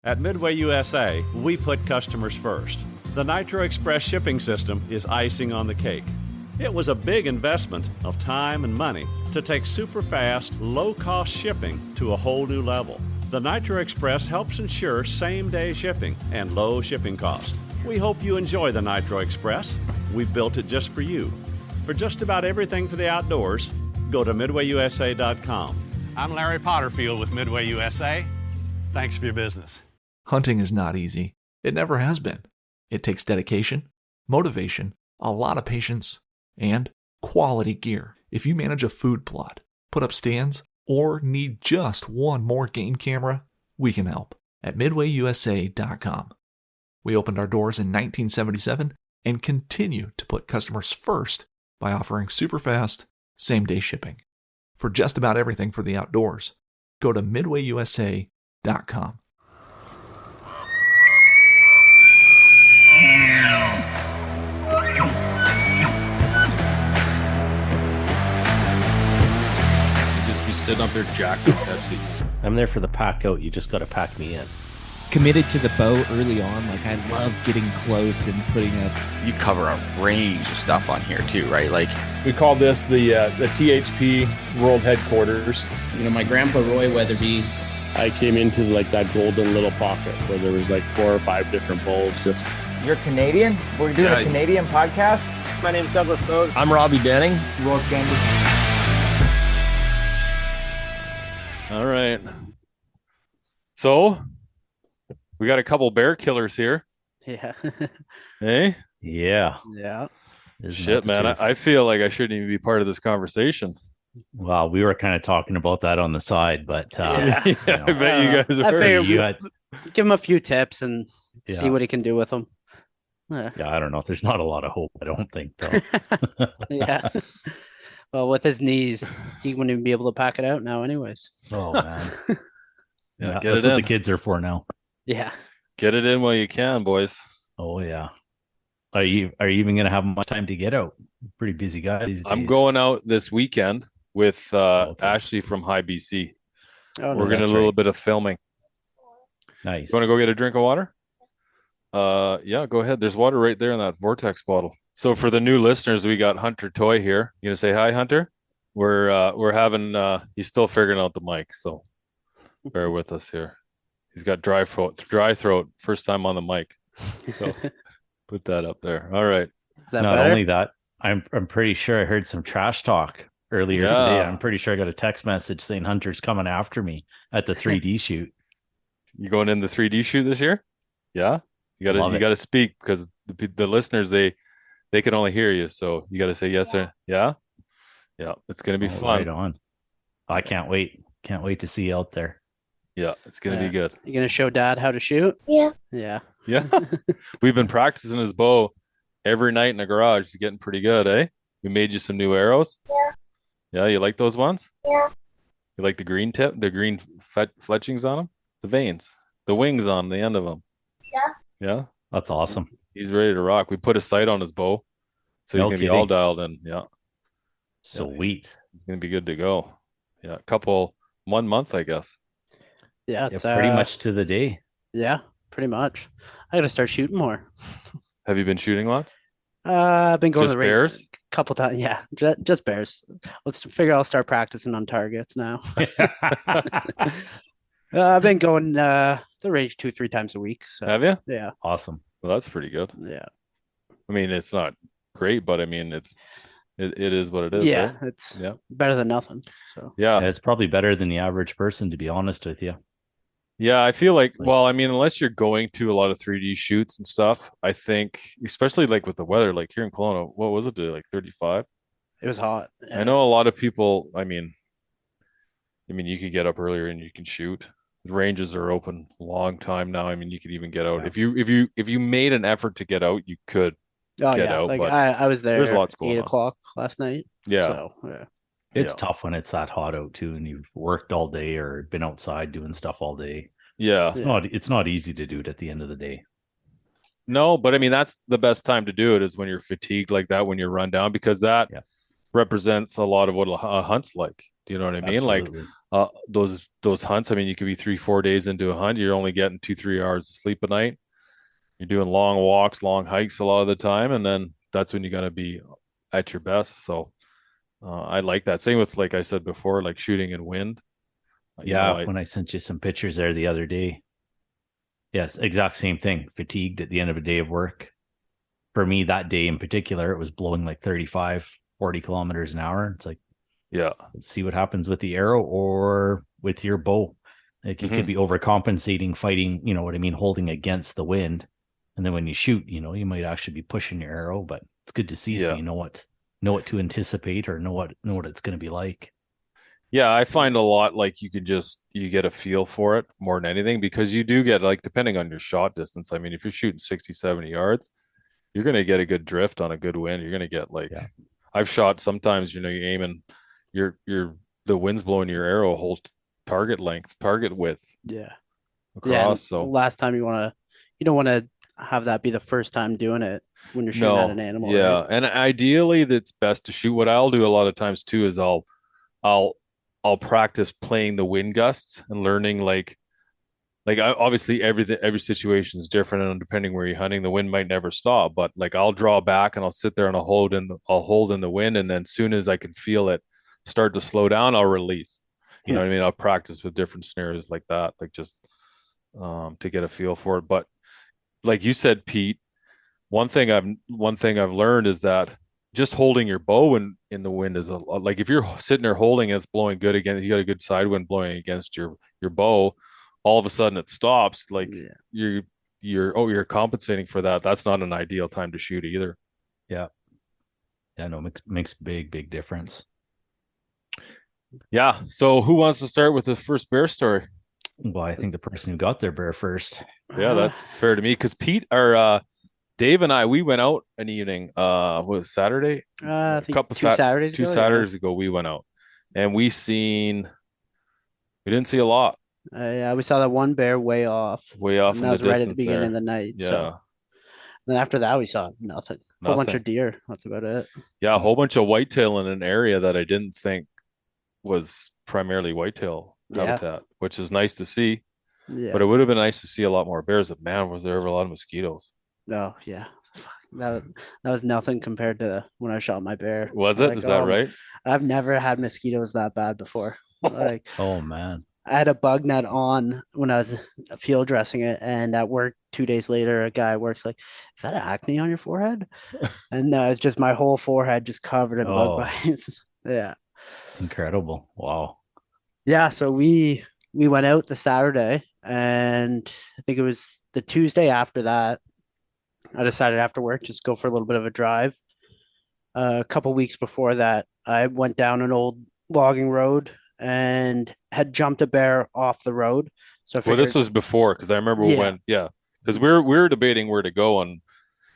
At Midway USA, we put customers first. The Nitro Express shipping system is icing on the cake. It was a big investment of time and money to take super fast, low-cost shipping to a whole new level. The Nitro Express helps ensure same-day shipping and low shipping cost. We hope you enjoy the Nitro Express. We built it just for you. For just about everything for the outdoors, go to MidwayUSA.com. I'm Larry Potterfield with Midway USA. Thanks for your business. Hunting is not easy. It never has been. It takes dedication, motivation, a lot of patience, and quality gear. If you manage a food plot, put up stands, or need just one more game camera, we can help at MidwayUSA.com. We opened our doors in 1977 and continue to put customers first by offering super fast, same-day shipping. For just about everything for the outdoors, go to MidwayUSA.com. Sitting up there jacked with Pepsi. I'm there for the pack out. You just got to pack me in. Committed to the bow early on. Like, I love getting close and putting a... You cover a range of stuff on here too, right? Like, we call this the THP World Headquarters. You know, my grandpa Roy Weatherby. I came into like that golden little pocket where there was like 4 or 5 different bowls. Just You're Canadian? We're doing a Canadian podcast. My name's Douglas Bode. I'm Robbie Denning. Roy Campbell. All right. So we got a couple bear killers here. Yeah. Hey? Yeah. Yeah. Shit, man. I feel like I shouldn't even be part of this conversation. Well, we were kind of talking about that on the side, but I bet you guys are. Give him a few tips and see what he can do with them. Yeah, I don't know. There's not a lot of hope, I don't think, though. Yeah. Well, with his knees, he wouldn't even be able to pack it out now anyways. Oh, man. Yeah, that's what the kids are for now. Yeah. Get it in while you can, boys. Oh, yeah. Are you even going to have much time to get out? Pretty busy guy these days. I'm going out this weekend with Ashley from High BC. Oh, We're going to do a little bit of filming. Nice. You want to go get a drink of water? Yeah, go ahead. There's water right there in that Vortex bottle. So for the new listeners, we got Hunter Toy here. You gonna say hi, Hunter? We're having he's still figuring out the mic, so bear with us here. He's got dry throat, first time on the mic. So put that up there. All right. Not better? Only that, I'm pretty sure I heard some trash talk earlier today. I'm pretty sure I got a text message saying Hunter's coming after me at the 3D shoot. You going in the 3D shoot this year? Yeah. You gotta speak because the listeners they can only hear you, so you got to say yes or yeah. It's gonna be fun. Right on. I can't wait to see you out there. Yeah, it's gonna be good. You gonna show Dad how to shoot? Yeah. We've been practicing his bow every night in the garage. He's getting pretty good, eh? We made you some new arrows. Yeah, you like those ones? Yeah. You like the green tip, the green fletchings on them, the veins, the wings on the end of them? Yeah. That's awesome. He's ready to rock. We put a sight on his bow, so he's going to be all dialed in. Yeah. Sweet. He's going to be good to go. Yeah. 1 month, I guess. Yeah. It's pretty much to the day. Yeah, pretty much. I got to start shooting more. Have you been shooting lots? I've been going just to the bears? range a couple times. Yeah. Just bears. Let's figure I'll start practicing on targets now. I've been going the range 2-3 times a week. So. Have you? Yeah. Awesome. Well, that's pretty good. Yeah. I mean, it's not great, but I mean, it is what it is. Yeah, right? it's better than nothing. So yeah, it's probably better than the average person, to be honest with you. Yeah, I feel like, well, I mean, unless you're going to a lot of 3D shoots and stuff, I think, especially like with the weather, like here in Kelowna, what was it today? Like 35? It was hot. Yeah. I know a lot of people. I mean, you could get up earlier and you can shoot. The ranges are open a long time now. I mean, you could even get out if you made an effort to get out, you could get out. Like but I was there. There's lots going 8 on. o'clock last night. Yeah. So, yeah. It's tough when it's that hot out too, and you've worked all day or been outside doing stuff all day. Yeah, it's not easy to do it at the end of the day. No, but I mean, that's the best time to do it is when you're fatigued like that, when you're run down, because that represents a lot of what a hunt's like. Do you know what I mean? Absolutely. Like those hunts. I mean, you could be 3-4 days into a hunt. You're only getting 2-3 hours of sleep a night. You're doing long walks, long hikes a lot of the time, and then that's when you got to be at your best. So I like that. Same with, like I said before, like shooting in wind. Yeah, when I sent you some pictures there the other day. Yes, exact same thing. Fatigued at the end of a day of work. For me, that day in particular, it was blowing like 35, 40 kilometers an hour. It's like, yeah, let's see what happens with the arrow or with your bow. Like you could be overcompensating, fighting, you know what I mean, holding against the wind. And then when you shoot, you know, you might actually be pushing your arrow, but it's good to see so you know what to anticipate or know what it's going to be like. Yeah, I find a lot like you get a feel for it more than anything, because you do get, like, depending on your shot distance. I mean, if you're shooting 60, 70 yards, you're going to get a good drift on a good wind. You're going to get like, I've shot sometimes, you know, you aim and the wind's blowing your arrow whole target width. Yeah. Across. So last time you don't want to have that be the first time doing it when you're shooting at an animal. Yeah. Right? And ideally that's best to shoot. What I'll do a lot of times too is I'll practice playing the wind gusts and learning obviously every situation is different, and depending where you're hunting, the wind might never stop. But like I'll draw back and I'll sit there and I'll hold in the wind, and then as soon as I can feel it start to slow down, I'll release. You know what I mean? I'll practice with different scenarios like that, like just to get a feel for it. But like you said, Pete, one thing I've learned is that just holding your bow in the wind is like if you're sitting there holding it's blowing good again, you got a good side wind blowing against your bow, all of a sudden it stops, like you're compensating for that. That's not an ideal time to shoot either. No, makes big difference. Yeah, so who wants to start with the first bear story? Well, I think the person who got their bear first. Yeah, that's fair to me, because Pete or Dave and I, we went out an evening. Was Saturday? I think two Saturdays ago, we went out, and we didn't see a lot. Yeah, we saw that one bear way off. And that was right at the beginning of the night. Yeah. So then after that, we saw nothing. A whole bunch of deer. That's about it. Yeah, a whole bunch of whitetail in an area that I didn't think was primarily whitetail habitat, which is nice to see. Yeah. But it would have been nice to see a lot more bears. But man, was there ever a lot of mosquitoes? Oh yeah, that was nothing compared to when I shot my bear. Was it? Is that right? I've never had mosquitoes that bad before. Like, oh man, I had a bug net on when I was field dressing it, and at work 2 days later, a guy works like, "Is that acne on your forehead?" And it's just my whole forehead just covered in bug bites. Yeah, incredible! Wow. Yeah, so we went out the Saturday, and I think it was the Tuesday after that, I decided after work just go for a little bit of a drive. A couple weeks before that, I went down an old logging road and had jumped a bear off the road. So I figured, this was before, because I remember because we were debating where to go, and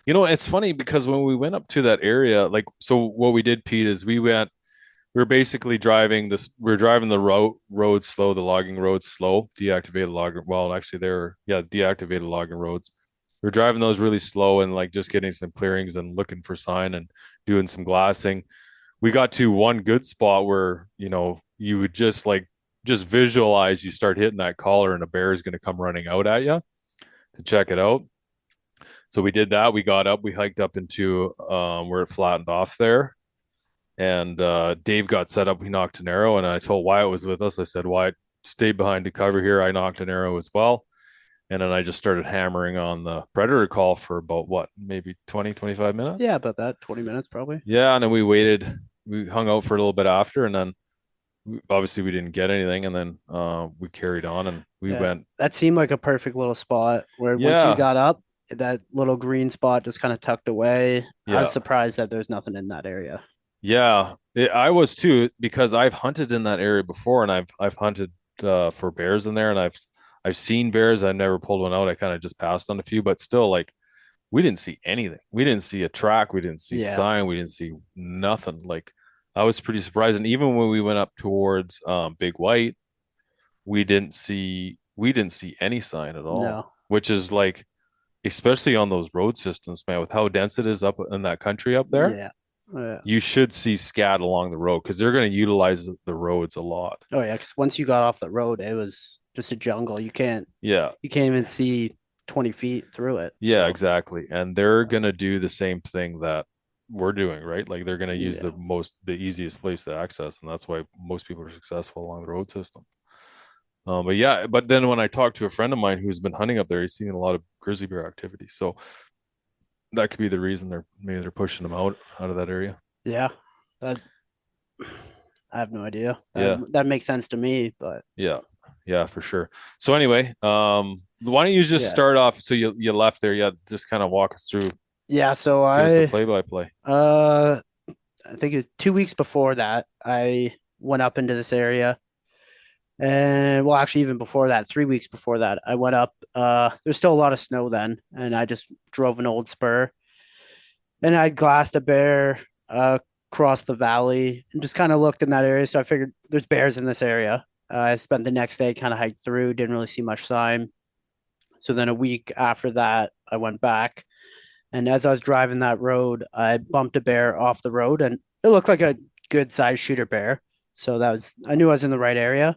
you know it's funny because when we went up to that area, like, so what we did, Pete, is we were basically driving the road slow, the logging road slow, deactivated logging roads. We're driving those really slow and like just getting some clearings and looking for sign and doing some glassing. We got to one good spot where, you know, you would just visualize you start hitting that collar and a bear is going to come running out at you to check it out. So we did that. We got up, we hiked up into where it flattened off there. And Dave got set up. He nocked an arrow, and I told Wyatt was with us. I said, Wyatt, stay behind to cover here. I nocked an arrow as well. And then I just started hammering on the predator call for about maybe 20, 25 minutes? Yeah, about that, 20 minutes probably. Yeah, and then we waited. We hung out for a little bit after, and then obviously we didn't get anything, and then we carried on, and we went. That seemed like a perfect little spot where once you got up, that little green spot just kind of tucked away. I was surprised that there's nothing in that area. Yeah, I was too, because I've hunted in that area before, and I've hunted for bears in there, and I've seen bears. I never pulled one out. I kind of just passed on a few, but still, like, we didn't see anything. We didn't see a track. We didn't see sign. We didn't see nothing. Like, I was pretty surprised. And even when we went up towards Big White, we didn't see any sign at all, which is like, especially on those road systems, man, with how dense it is up in that country up there. Yeah. you should see scat along the road because they're going to utilize the roads a lot. Oh yeah, because once you got off the road, it was just a jungle. You can't even see 20 feet through it. Yeah, exactly. And they're going to do the same thing that we're doing, right? Like they're going to use the easiest place to access, and that's why most people are successful along the road system. But then when I talked to a friend of mine who's been hunting up there, he's seen a lot of grizzly bear activity. So that could be the reason they're pushing them out of that area. Yeah, I have no idea. That makes sense to me, but yeah, for sure. So anyway, why don't you just start off? So you left there, just kind of walk us through. Yeah, so give us the play-by-play. I think it was 2 weeks before that, I went up into this area. And well, actually, even before that, 3 weeks before that, I went up. There's still a lot of snow then, and I just drove an old spur, and I glassed a bear across the valley, and just kind of looked in that area. So I figured there's bears in this area. I spent the next day kind of hiked through, didn't really see much sign. So then a week after that, I went back, and as I was driving that road, I bumped a bear off the road, and it looked like a good sized shooter bear. So I knew I was in the right area.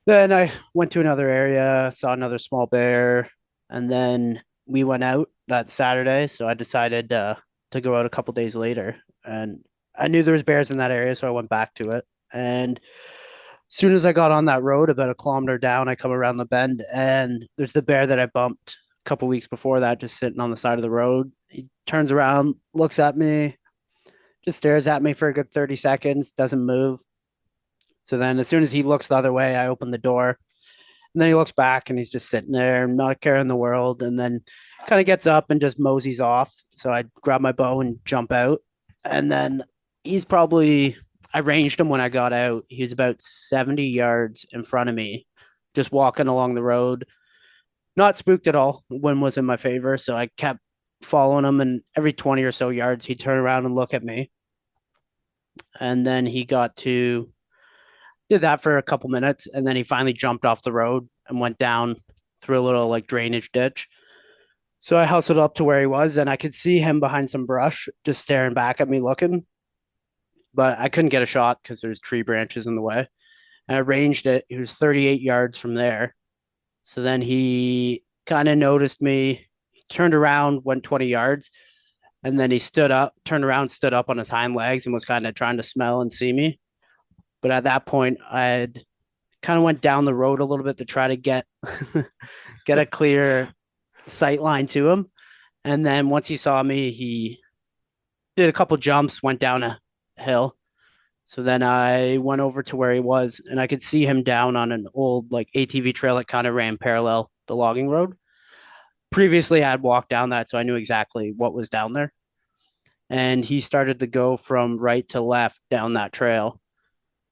Then I went to another area, saw another small bear, and then we went out that Saturday. So I decided to go out a couple days later, and I knew there was bears in that area, so I went back to it. And as soon as I got on that road, about a kilometer down, I come around the bend, and there's the bear that I bumped a couple weeks before that, just sitting on the side of the road. He turns around, looks at me, just stares at me for a good 30 seconds, doesn't move. So then as soon as he looks the other way, I open the door, and then he looks back and he's just sitting there, not a care in the world. And then kind of gets up and just moseys off. So I grab my bow and jump out. And then I ranged him when I got out. He was about 70 yards in front of me, just walking along the road, not spooked at all. The wind was in my favor. So I kept following him, and every 20 or so yards, he'd turn around and look at me. And then he did that for a couple minutes, and then he finally jumped off the road and went down through a little like drainage ditch. So I hustled up to where he was, and I could see him behind some brush, just staring back at me, looking. But I couldn't get a shot because there's tree branches in the way. And I ranged it. He was 38 yards from there. So then he kind of noticed me, he turned around, went 20 yards, and then he stood up on his hind legs and was kind of trying to smell and see me. But at that point, I'd kind of went down the road a little bit to try to get a clear sight line to him. And then once he saw me, he did a couple jumps, went down a hill. So then I went over to where he was, and I could see him down on an old like ATV trail that kind of ran parallel the logging road. Previously, I had walked down that, so I knew exactly what was down there. And he started to go from right to left down that trail.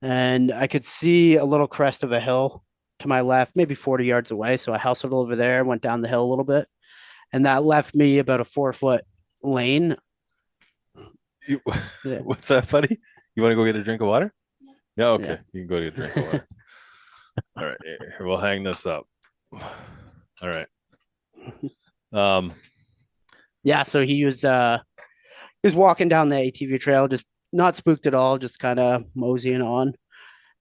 And I could see a little crest of a hill to my left, maybe 40 yards away. So I hustled over there, went down the hill a little bit, and that left me about a 4-foot lane. What's that, buddy? You want to go get a drink of water? Yeah, okay. Yeah. You can go get a drink of water. All right, here, we'll hang this up. All right. Yeah, so he was walking down the ATV trail, just not spooked at all, just kind of moseying on.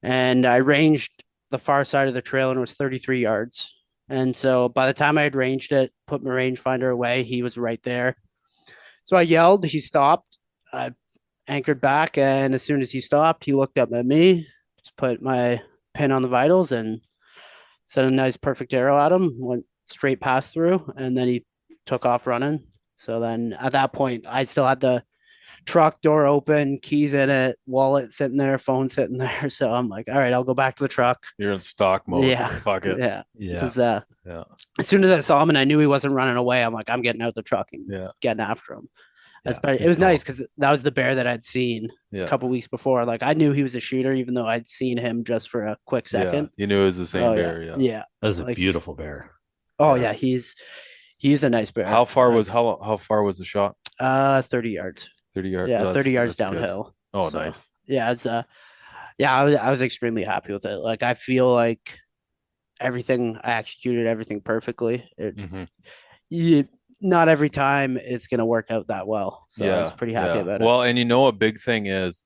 And I ranged the far side of the trail, and it was 33 yards. And so by the time I had ranged it, put my rangefinder away, he was right there. So I yelled, he stopped. I anchored back, and as soon as he stopped, he looked up at me, just put my pin on the vitals and sent a nice perfect arrow at him, went straight past through, and then he took off running. So then at that point, I still had the truck door open, keys in it, wallet sitting there, phone sitting there. So I'm like, all right, I'll go back to the truck. You're in stock mode. Yeah. Fuck it. Yeah. Yeah. As soon as I saw him and I knew he wasn't running away, I'm like, I'm getting out the truck and getting after him. It was nice because that was the bear that I'd seen a couple weeks before. Like I knew he was a shooter, even though I'd seen him just for a quick second. You knew it was the same bear. Yeah. That was a beautiful bear. Oh yeah, he's a nice bear. How far was the shot? 30 yards. 30 yards. Yeah, 30 yards downhill. Good. Oh, so, nice. Yeah, it's I was extremely happy with it. Like I feel like I executed everything perfectly. not every time it's going to work out that well. So I was pretty happy about it. Well, and a big thing is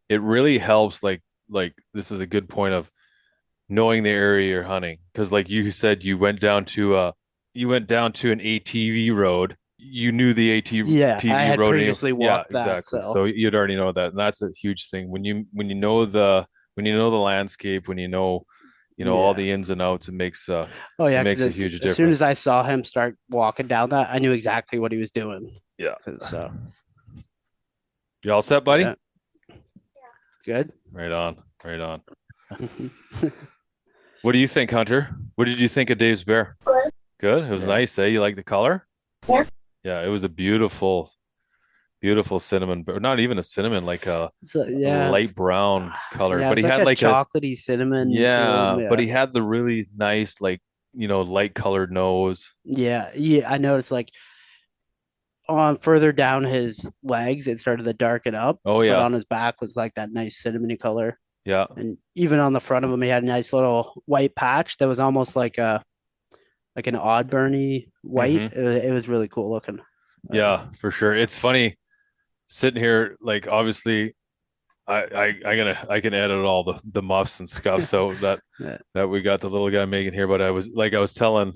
it really helps. Like this is a good point of knowing the area you're hunting. Cause like you said, you went down to an ATV road. You knew the ATV I had road. previously walked that. Exactly. So you'd already know that. And that's a huge thing. When you know the landscape, when you know all the ins and outs, it makes it makes a huge difference. As soon as I saw him start walking down that, I knew exactly what he was doing. Yeah. So you all set, buddy? Yeah. Good. Right on. What do you think, Hunter? What did you think of Dave's bear? Good. It was nice, eh? You like the color? Yeah. Yeah, it was a beautiful cinnamon, but not even a cinnamon, like a light brown color. Yeah, but he like had like chocolatey cinnamon. Yeah, but he had the really nice, like, light colored nose. Yeah. I noticed like on further down his legs, it started to darken up. Oh yeah. But on his back was like that nice cinnamony color. Yeah. And even on the front of him, he had a nice little white patch that was almost like an odd-burny white. It was really cool looking. Yeah, for sure. It's funny sitting here, like obviously I can edit all the muffs and stuff so that we got the little guy making here. But I was telling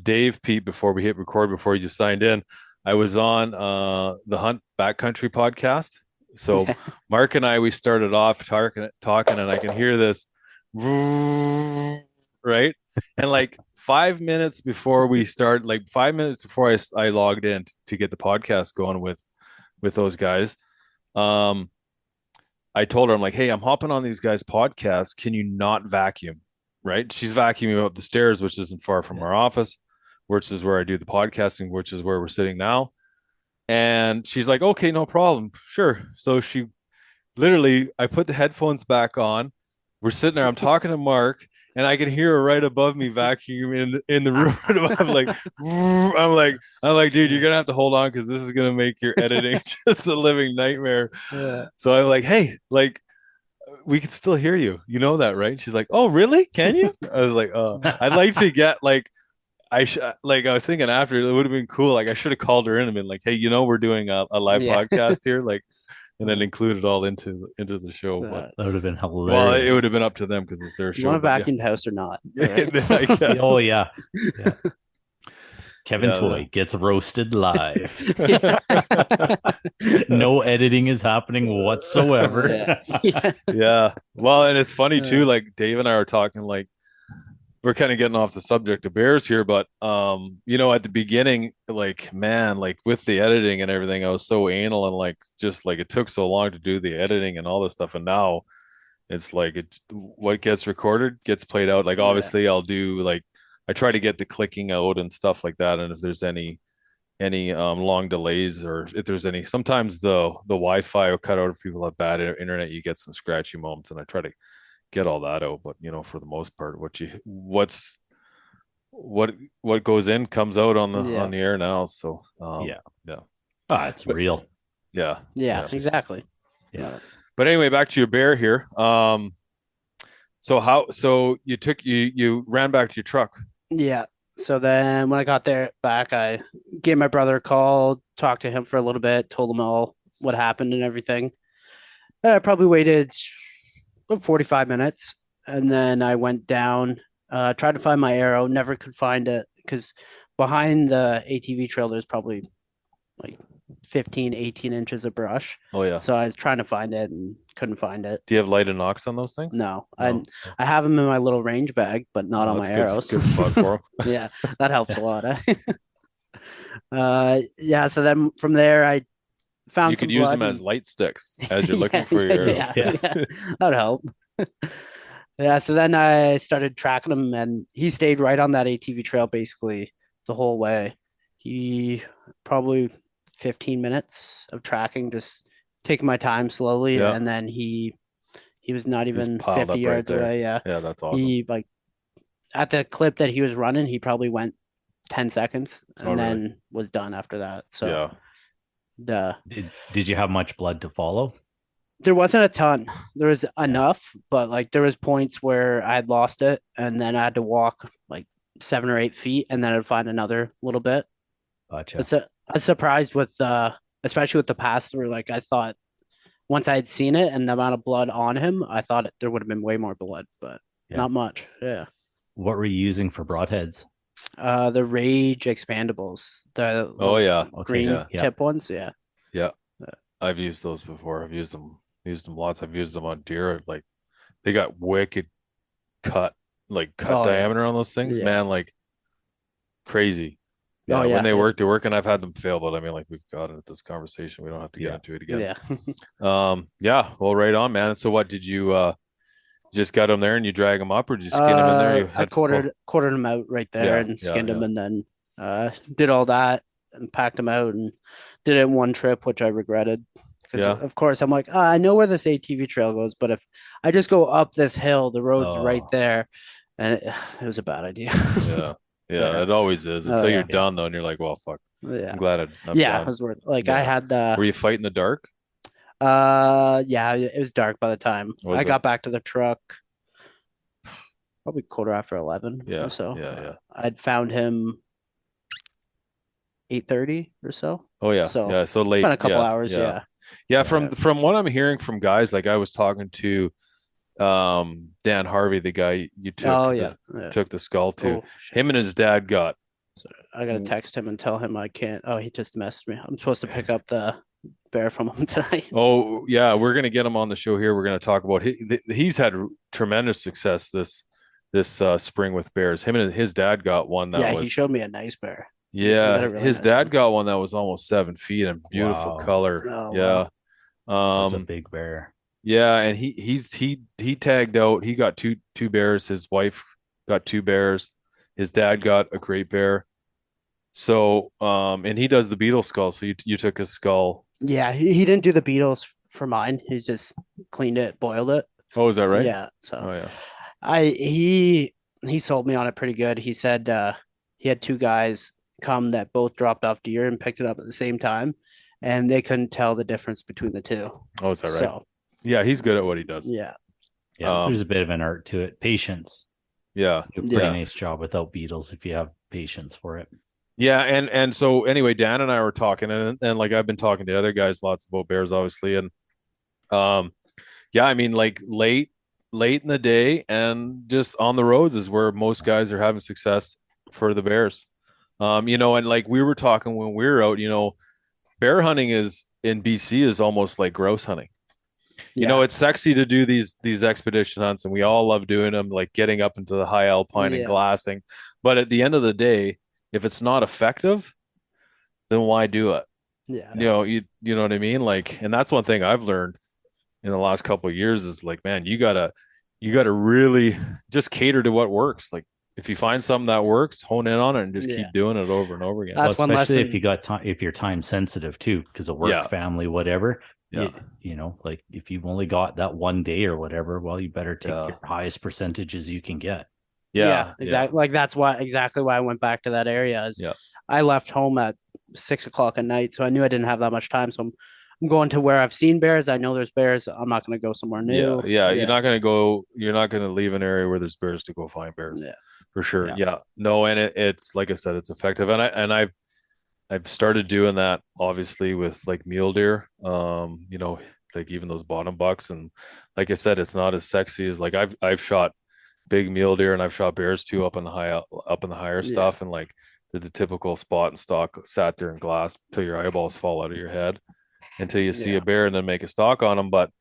Dave Pete before we hit record, before he just signed in, I was on the Hunt Backcountry podcast. So Mark and we started off talking, and I can hear this right, and like 5 minutes before we start, like 5 minutes before I logged in to get the podcast going with those guys, I told her, I'm like, hey, I'm hopping on these guys' podcasts. Can you not vacuum? Right? She's vacuuming up the stairs, which isn't far from our office, which is where I do the podcasting, which is where we're sitting now. And she's like, okay, no problem. Sure. So she literally, I put the headphones back on. We're sitting there. I'm talking to Mark, and I can hear her right above me vacuuming in the room. I'm like, dude, you're gonna have to hold on because this is gonna make your editing just a living nightmare. Yeah. So I'm like, hey, like, we can still hear you. You know that, right? She's like, oh, really? Can you? I was like, oh, I'd like to get like. I was thinking after, it would have been cool. Like I should have called her in and been like, hey, we're doing a live podcast here, like, and then include it all into the show. But that would have been hilarious. Well, it would have been up to them because it's their show. You want a vacuum house or not? Right? Oh yeah. Kevin Toy gets roasted live. No editing is happening whatsoever. Yeah. Well, and it's funny too. Like Dave and I are talking, like, we're kind of getting off the subject of bears here, but at the beginning, like, man, like with the editing and everything, I was so anal and like just like it took so long to do the editing and all this stuff. And now it's like what gets recorded gets played out. Like obviously I'll do, like, I try to get the clicking out and stuff like that. And if there's any long delays, or if there's any, sometimes the Wi-Fi will cut out. If people have bad internet, you get some scratchy moments, and I try to get all that out. But for the most part, what goes in comes out on the air now. So it's real. Yeah, exactly. Yeah. But anyway, back to your bear here. So you ran back to your truck. Yeah. So then when I got back, I gave my brother a call, talked to him for a little bit, told him all what happened and everything. I probably waited 45 minutes, and then I went down, tried to find my arrow, never could find it because behind the ATV trail there's probably like 18 inches of brush. Oh yeah. So I was trying to find it and couldn't find it. Do you have light and Nox on those things? No. I have them in my little range bag, but not on my arrows. Good spot for them. Yeah, that helps a lot. So then from there I found you could use them as light sticks as you're looking for your arrows. Yeah. That'd help. Yeah, so then I started tracking him, and he stayed right on that ATV trail basically the whole way. He probably 15 minutes of tracking, just taking my time slowly, and then he was not even 50 yards away. Yeah, that's awesome. He, like, at the clip that he was running, he probably went 10 seconds and then was done after that. So did you have much blood to follow? There wasn't a ton. There was enough, but like there was points where I had lost it, and then I had to walk like 7 or 8 feet, and then I'd find another little bit. Gotcha. I was surprised with especially with the pass through. Like I thought once I had seen it and the amount of blood on him, I thought there would have been way more blood, but not much. Yeah. What were you using for broadheads? The Rage expandables, the green tip ones. Yeah. Yeah. I've used those before. I've used them lots. I've used them on deer. Like they got wicked cut diameter on those things, man, like crazy. Yeah, when they work, and I've had them fail, but I mean, like we've got it this conversation. We don't have to get into it again. Yeah. Well, right on, man. So what did you just got them there and you drag them up, or did you skin them in there? I quartered them out right there and skinned them, and then did all that and packed them out and did it in one trip, which I regretted. Because of course I'm like, I know where this ATV trail goes, but if I just go up this hill, the road's right there, and it was a bad idea. Yeah, it always is until you're done though, and you're like, well, fuck. Yeah, I'm glad it was worth. Like I had the. Were you fighting in the dark? Yeah, it was dark by the time I got back to the truck. Probably 11:15. Yeah. Or so. Yeah. I'd found him 8:30 or so. Oh yeah. So So late. It's been a couple hours. Yeah. From what I'm hearing from guys, like I was talking to Dan Harvey, the guy you took the skull to. Him and his dad got. So I gotta text him and tell him I can't. Oh, he just messaged me. I'm supposed to pick up the bear from him tonight. Oh yeah, we're gonna get him on the show here. We're gonna talk about he's had tremendous success this spring with bears. Him and his dad got one that he showed me a nice bear. Yeah, his dad got one that was almost 7 feet and beautiful color. Wow. That's a big bear. Yeah, and he tagged out. He got two bears. His wife got 2 bears. His dad got a great bear. So and he does the beetle skull. So you took his skull. Yeah, he didn't do the beetles for mine. He just cleaned it, boiled it. Oh, is that right? Yeah. So he sold me on it pretty good. He said he had 2 guys come that both dropped off deer and picked it up at the same time, and they couldn't tell the difference between the two. Oh, is that right? So, yeah, he's good at what he does. Yeah. There's a bit of an art to it. Patience. Yeah. You do a pretty nice job without beetles if you have patience for it. Yeah, and so anyway, Dan and I were talking, and like I've been talking to other guys lots about bears, obviously, and I mean, like late in the day and just on the roads is where most guys are having success for the bears. And like we were talking when we were out, bear hunting is in BC is almost like grouse hunting. You know, it's sexy to do these expedition hunts, and we all love doing them, like getting up into the high alpine and glassing. But at the end of the day, if it's not effective, then why do it? Yeah. You know what I mean? Like, and that's one thing I've learned in the last couple of years is like, man, you gotta really just cater to what works. Like if you find something that works, hone in on it and just keep doing it over and over again. That's especially if you got time, if you're time sensitive too, because of work, family, whatever. Yeah. Like if you've only got that one day or whatever, well, you better take your highest percentages you can get. Yeah, exactly. Like that's exactly why I went back to that area. I left home at 6 o'clock at night, so I knew I didn't have that much time. So I'm going to where I've seen bears. I know there's bears. I'm not going to go somewhere new. Yeah. You're not going to leave an area where there's bears to go find bears. Yeah, for sure. Yeah. No, and it's like I said, it's effective, and I've started doing that obviously with like mule deer. Like even those bottom bucks, and like I said, it's not as sexy as like I've shot big mule deer and I've shot bears too up in the higher stuff, and like the typical spot and stock, sat there and glass till your eyeballs fall out of your head until you see a bear and then make a stalk on them. But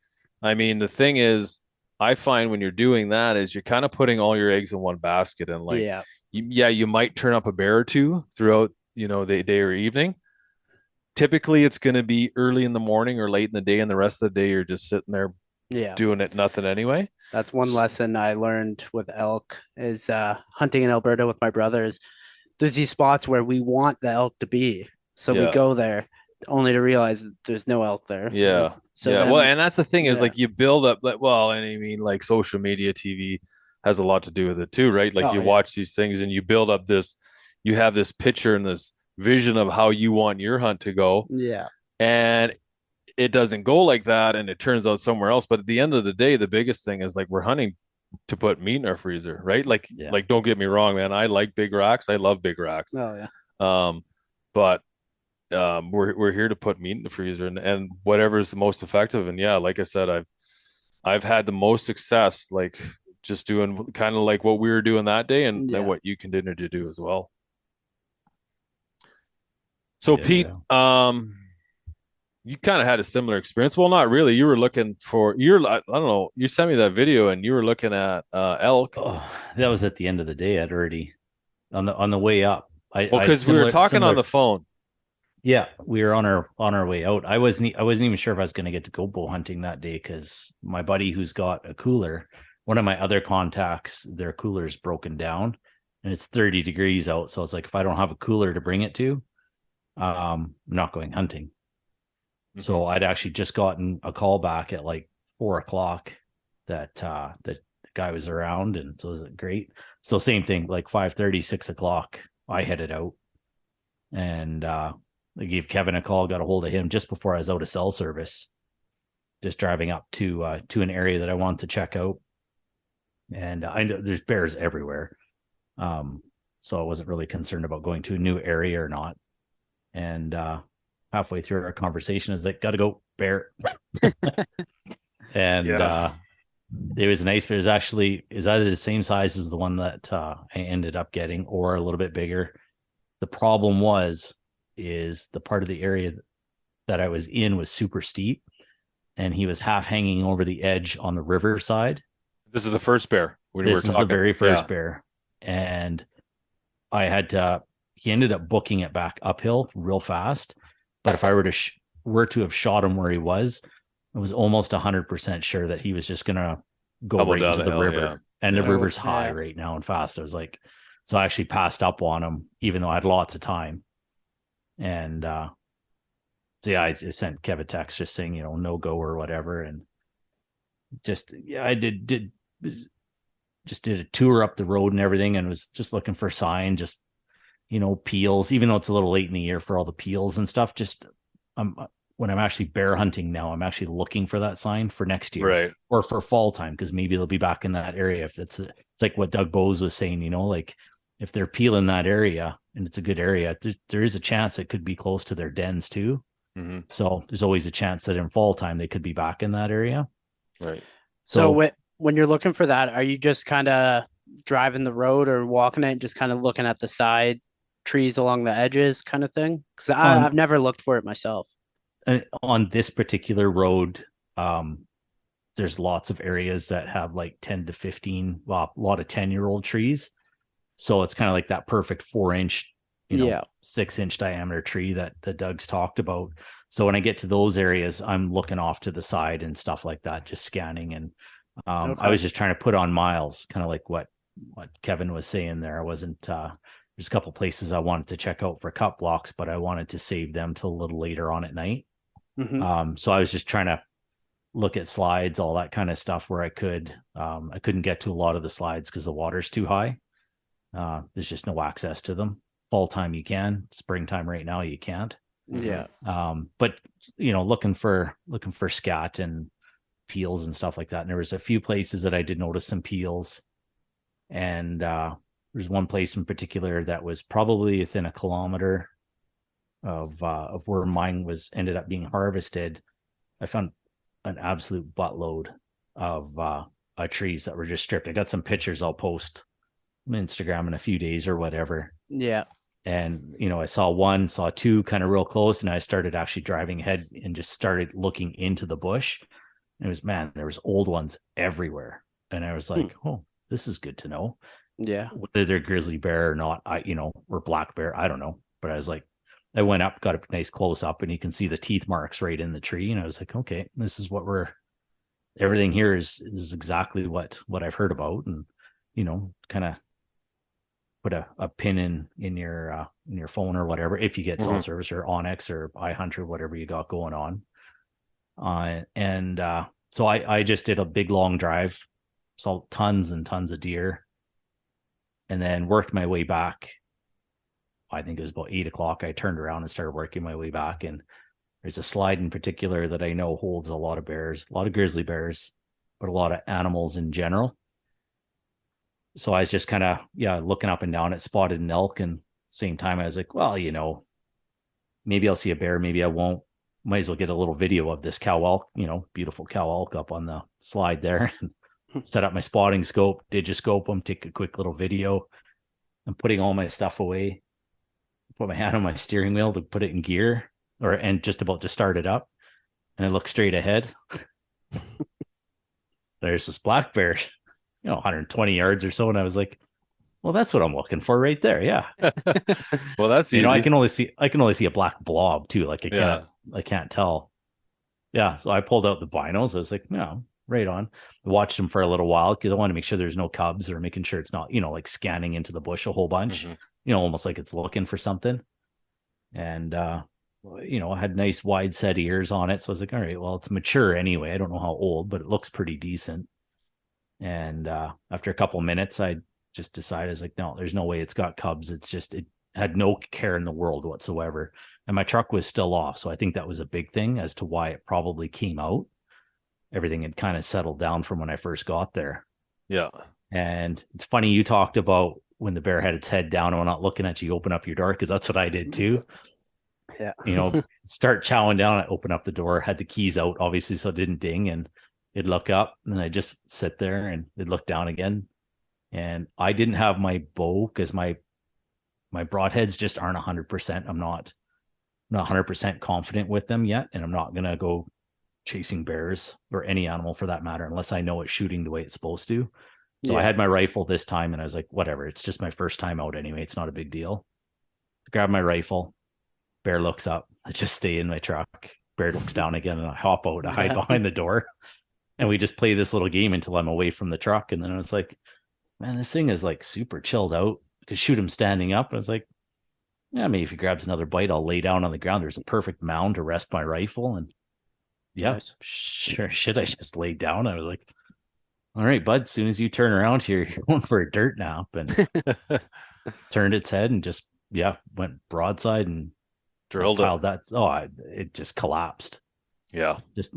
I mean, the thing is, I find when you're doing that is you're kind of putting all your eggs in one basket, and like you might turn up a bear or two throughout the day or evening. Typically it's going to be early in the morning or late in the day, and the rest of the day you're just sitting there doing it nothing anyway. That's one lesson I learned with elk is hunting in Alberta with my brothers. There's these spots where we want the elk to be, so we go there only to realize that there's no elk there. Well, and that's the thing is like you build up and I mean, like social media, TV has a lot to do with it too, right? Like you watch these things and you build up you have this picture and this vision of how you want your hunt to go. Yeah. And it doesn't go like that, and it turns out somewhere else. But at the end of the day, the biggest thing is like we're hunting to put meat in our freezer, right? Like don't get me wrong, man. I like big racks. I love big racks. Oh yeah. But we're here to put meat in the freezer and whatever is the most effective. And yeah, like I said, I've had the most success like just doing kind of like what we were doing that day and then what you continue to do as well. So Pete, you kind of had a similar experience. Well, not really. You were looking for I don't know. You sent me that video and you were looking at elk. Oh, that was at the end of the day. I'd already on the way up. Because we were talking on the phone. Yeah, we were on our way out. I wasn't even sure if I was going to get to go bow hunting that day because my buddy who's got a cooler, one of my other contacts, their cooler's broken down and it's 30 degrees out. So it's like if I don't have a cooler to bring it to, I'm not going hunting. So I'd actually just gotten a call back at like 4:00 that the guy was around, and so it was great. So same thing, like 5:30, 6:00, I headed out, and I gave Kevin a call, got a hold of him just before I was out of cell service, just driving up to an area that I wanted to check out, and I know there's bears everywhere, so I wasn't really concerned about going to a new area or not, and halfway through our conversation, I was like, gotta go, bear. And it was nice, but it was either the same size as the one that I ended up getting or a little bit bigger. The problem is the part of the area that I was in was super steep, and he was half hanging over the edge on the river side. This is the first bear. This is the very first bear. And he ended up booking it back uphill real fast. But if I were to have shot him where he was, I was almost 100% sure that he was just going to go right into the river. Yeah. And the river's high right now and fast. I was like, so I actually passed up on him, even though I had lots of time. And so yeah, I sent Kev a text just saying, no go or whatever. And I did a tour up the road and everything, and was just looking for sign, just peels, even though it's a little late in the year for all the peels and stuff. Just when I'm actually bear hunting now, I'm actually looking for that sign for next year, right? Or for fall time, because maybe they'll be back in that area. If it's like what Doug Bowes was saying, like if they're peeling that area and it's a good area, there is a chance it could be close to their dens too. Mm-hmm. So there's always a chance that in fall time they could be back in that area, right? So when you're looking for that, are you just kind of driving the road or walking it, and just kind of looking at the side trees along the edges kind of thing? Because I've never looked for it myself. On this particular road, there's lots of areas that have like 10 to 15, a lot of 10-year-old trees. So it's kind of like that perfect 4-inch, 6-inch diameter tree that Doug's talked about. So when I get to those areas, I'm looking off to the side and stuff like that, just scanning. And I was just trying to put on miles, kind of like what Kevin was saying there. I wasn't, there's a couple places I wanted to check out for cut blocks, but I wanted to save them till a little later on at night. Mm-hmm. So I was just trying to look at slides, all that kind of stuff where I could. I couldn't get to a lot of the slides because the water's too high. There's just no access to them. Fall time you can, springtime right now you can't. Yeah. But looking for scat and peels and stuff like that. And there was a few places that I did notice some peels, and there's one place in particular that was probably within 1 kilometer of where mine ended up being harvested. I found an absolute buttload of trees that were just stripped. I got some pictures I'll post on Instagram in a few days or whatever. Yeah. And, I saw two kind of real close, and I started actually driving ahead and just started looking into the bush. And there was old ones everywhere. And I was like, oh, this is good to know. Yeah. Whether they're grizzly bear or not, or black bear, I don't know. But I was like, I went up, got a nice close up, and you can see the teeth marks right in the tree. And I was like, okay, this is what everything here is exactly what I've heard about. And, kind of put a pin in your phone or whatever, if you get cell service or Onyx or iHunter or whatever you got going on. So I just did a big long drive, saw tons and tons of deer, and then worked my way back. I think it was about 8:00. I turned around and started working my way back, and there's a slide in particular that I know holds a lot of bears, a lot of grizzly bears, but a lot of animals in general. So I was just kind of, looking up and down at spotted an elk. And same time, I was like, well, maybe I'll see a bear, maybe I won't. Might as well get a little video of this cow elk, beautiful cow elk up on the slide there. Set up my spotting scope, digiscope them, take a quick little video. I'm putting all my stuff away. Put my hand on my steering wheel to put it in gear, and just about to start it up. And I look straight ahead. There's this black bear, 120 yards or so. And I was like, well, that's what I'm looking for right there. Yeah. Well, that's easy. I can only see a black blob too. Like I can't tell. Yeah. So I pulled out the binos. I was like, no, right on. I watched him for a little while because I wanted to make sure there's no cubs, or making sure it's not, like scanning into the bush a whole bunch, almost like it's looking for something. And, I had nice wide set ears on it. So I was like, all right, well, it's mature anyway. I don't know how old, but it looks pretty decent. And after a couple minutes, I just decided, I was like, no, there's no way it's got cubs. It's just, it had no care in the world whatsoever. And my truck was still off. So I think that was a big thing as to why it probably came out. Everything had kind of settled down from when I first got there. Yeah. And it's funny, you talked about when the bear had its head down and we're not looking at you, open up your door, because that's what I did too. Yeah. Start chowing down. I open up the door, had the keys out, obviously, so it didn't ding, and it'd look up, and I just sit there and it'd look down again. And I didn't have my bow because my broadheads just aren't 100%. I'm not 100% confident with them yet, and I'm not gonna go chasing bears or any animal for that matter unless I know it's shooting the way it's supposed to. So I had my rifle this time, and I was like, whatever, it's just my first time out anyway, it's not a big deal. Grab my rifle, bear looks up, I just stay in my truck, bear looks down again, and I hop out, I hide behind the door, and we just play this little game until I'm away from the truck. And then I was like, man, this thing is like super chilled out. I could shoot him standing up. I was like, yeah, maybe if he grabs another bite, I'll lay down on the ground. There's a perfect mound to rest my rifle. And sure shit, I just laid down. I was like, all right, bud, as soon as you turn around here, you're going for a dirt nap. And turned its head and just went broadside and drilled it. It just collapsed. Yeah. Just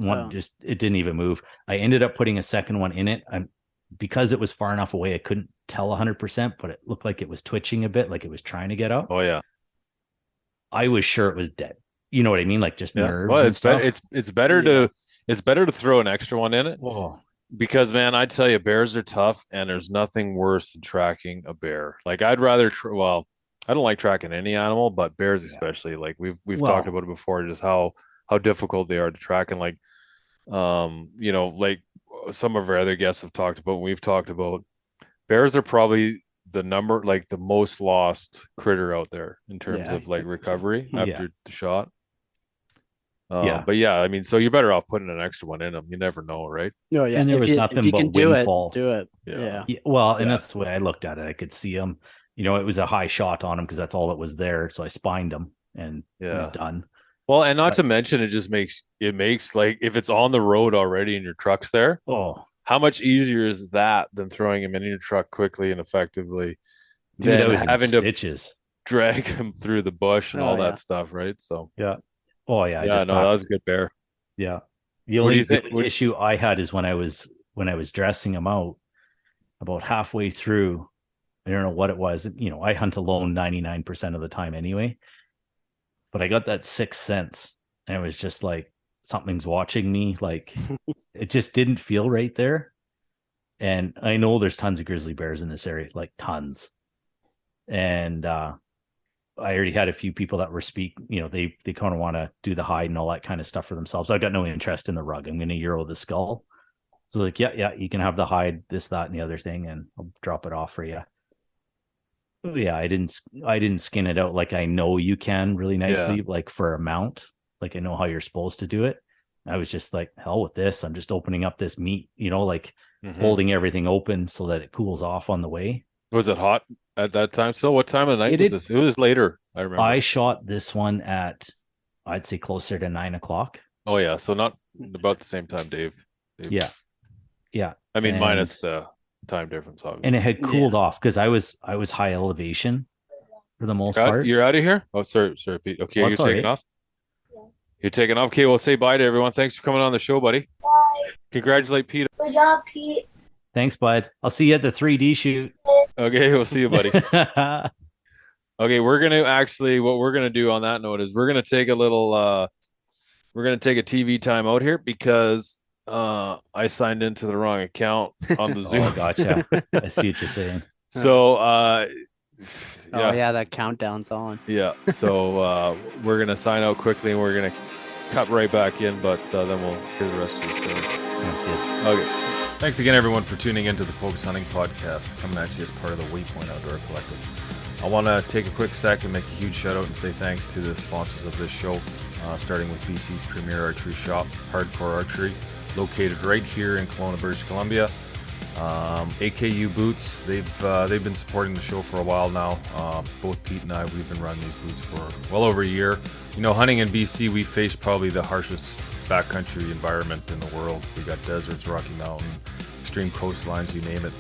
it didn't even move. I ended up putting a second one in it. Because it was far enough away, I couldn't tell 100%, but it looked like it was twitching a bit, like it was trying to get up. Oh yeah. I was sure it was dead. You know what I mean? Like just nerves. Well, and stuff. It's better to throw an extra one in it. Oh. Because man, I tell you, bears are tough, and there's nothing worse than tracking a bear. Like I'd rather, I don't like tracking any animal, but bears especially. Like we've talked about it before, just how difficult they are to track, and like, like some of our other guests have talked about, we've talked about, bears are probably the most lost critter out there in terms of like recovery after the shot. But I mean, so you're better off putting an extra one in them. You never know, right? No, yeah. And there was nothing but windfall. Do it. Yeah. Well, and that's the way I looked at it. I could see him. It was a high shot on him because that's all that was there. So I spined him, and he's done. Well, and not to mention, it makes like, if it's on the road already and your truck's there, how much easier is that than throwing him in your truck quickly and effectively? Dude, I was having in stitches. To drag him through the bush and all that stuff, right? So yeah. Oh yeah. That was a good bear. Yeah. The only issue I had is when I was dressing him out, about halfway through, I don't know what it was. I hunt alone 99% of the time anyway. But I got that sixth sense, and it was just like something's watching me. Like it just didn't feel right there. And I know there's tons of grizzly bears in this area, like tons. And I already had a few people that were they kind of want to do the hide and all that kind of stuff for themselves. I've got no interest in the rug. I'm going to Euro the skull. So like, yeah, you can have the hide, this, that, and the other thing, and I'll drop it off for you. Yeah, I didn't skin it out like I know you can really nicely, like for a mount. Like I know how you're supposed to do it. I was just like, hell with this. I'm just opening up this meat, holding everything open so that it cools off on the way. Was it hot at that time? So what time of night was this? It was later, I remember. I shot this one at, I'd say closer to 9 o'clock. Oh yeah, so not about the same time, Dave. Yeah. I mean, minus the time difference, obviously. And it had cooled off because I was high elevation for the most part. You're out of here? Oh, sorry, Pete. Okay, you're taking off? You're taking off? Okay, well, say bye to everyone. Thanks for coming on the show, buddy. Bye. Congratulate Pete. Good job, Pete. Thanks, bud. I'll see you at the 3D shoot. Okay, we'll see you, buddy. Okay, what we're gonna do on that note is we're gonna take a TV time out here because I signed into the wrong account on the Zoom. Oh, gotcha. I see what you're saying. So Oh yeah, that countdown's on. Yeah. So we're gonna sign out quickly and we're gonna cut right back in, but then we'll hear the rest of the story. Sounds good. Okay. Thanks again, everyone, for tuning into the Focus Hunting Podcast, coming at you as part of the Waypoint Outdoor Collective. I want to take a quick sec and make a huge shout out and say thanks to the sponsors of this show, starting with BC's premier archery shop, Hardcore Archery, located right here in Kelowna, British Columbia. AKU Boots, they've been supporting the show for a while now. Both Pete and I, we've been running these boots for well over a year. You know, hunting in BC, we face probably the harshest backcountry environment in the world. We got deserts, Rocky Mountain, extreme coastlines, you name it.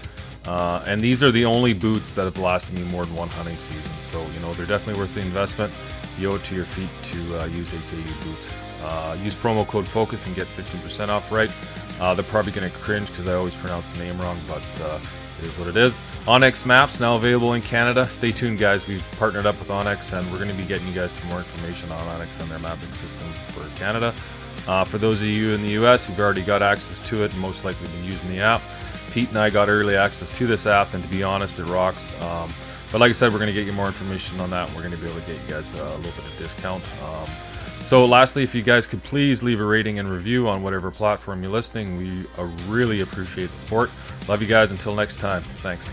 And these are the only boots that have lasted me more than one hunting season. So, you know, they're definitely worth the investment. You owe it to your feet to use AKU boots. Use promo code FOCUS and get 15% off, right? They're probably going to cringe because I always pronounce the name wrong, but it is what it is. Onyx Maps, now available in Canada. Stay tuned, guys. We've partnered up with Onyx, and we're going to be getting you guys some more information on Onyx and their mapping system for Canada. For those of you in the US, you've already got access to it and most likely been using the app. Pete and I got early access to this app, and to be honest, it rocks. But like I said, we're going to get you more information on that, and we're going to be able to get you guys a little bit of discount. So lastly, if you guys could please leave a rating and review on whatever platform you're listening, we really appreciate the support. Love you guys. Until next time. Thanks.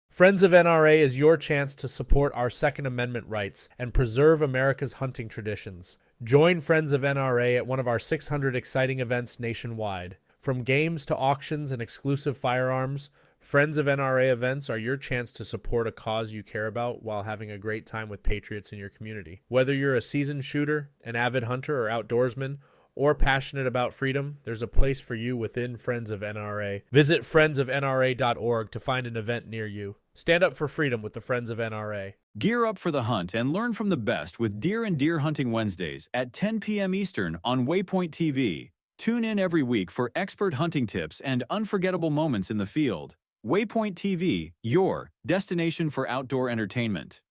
Friends of NRA is your chance to support our Second Amendment rights and preserve America's hunting traditions. Join Friends of NRA at one of our 600 exciting events nationwide. From games to auctions and exclusive firearms, Friends of NRA events are your chance to support a cause you care about while having a great time with patriots in your community. Whether you're a seasoned shooter, an avid hunter or outdoorsman, or passionate about freedom, there's a place for you within Friends of NRA. Visit friendsofnra.org to find an event near you. Stand up for freedom with the Friends of NRA. Gear up for the hunt and learn from the best with Deer and Deer Hunting Wednesdays at 10 p.m. Eastern on Waypoint TV. Tune in every week for expert hunting tips and unforgettable moments in the field. Waypoint TV, your destination for outdoor entertainment.